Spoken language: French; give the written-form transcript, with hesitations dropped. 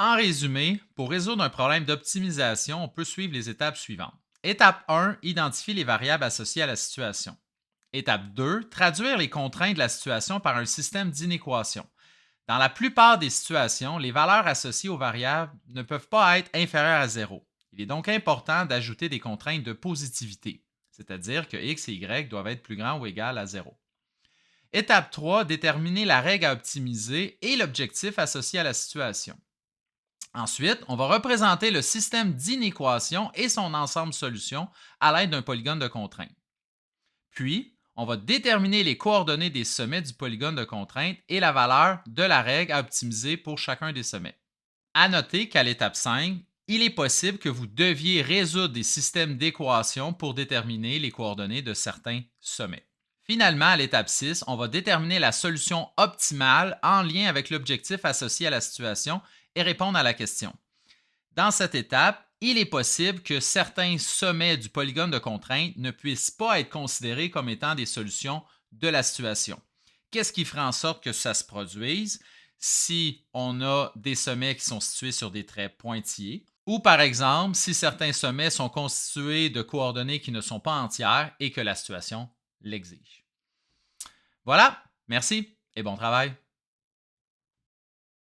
En résumé, pour résoudre un problème d'optimisation, on peut suivre les étapes suivantes. Étape 1, identifier les variables associées à la situation. Étape 2, traduire les contraintes de la situation par un système d'inéquations. Dans la plupart des situations, les valeurs associées aux variables ne peuvent pas être inférieures à zéro. Il est donc important d'ajouter des contraintes de positivité, c'est-à-dire que x et y doivent être plus grands ou égaux à zéro. Étape 3, déterminer la règle à optimiser et l'objectif associé à la situation. Ensuite, on va représenter le système d'inéquation et son ensemble solution à l'aide d'un polygone de contrainte. Puis, on va déterminer les coordonnées des sommets du polygone de contrainte et la valeur de la règle à optimiser pour chacun des sommets. À noter qu'à l'étape 5, il est possible que vous deviez résoudre des systèmes d'équations pour déterminer les coordonnées de certains sommets. Finalement, à l'étape 6, on va déterminer la solution optimale en lien avec l'objectif associé à la situation et répondre à la question. Dans cette étape, il est possible que certains sommets du polygone de contrainte ne puissent pas être considérés comme étant des solutions de la situation. Qu'est-ce qui ferait en sorte que ça se produise si on a des sommets qui sont situés sur des traits pointillés ou par exemple si certains sommets sont constitués de coordonnées qui ne sont pas entières et que la situation l'exige. Voilà, merci et bon travail.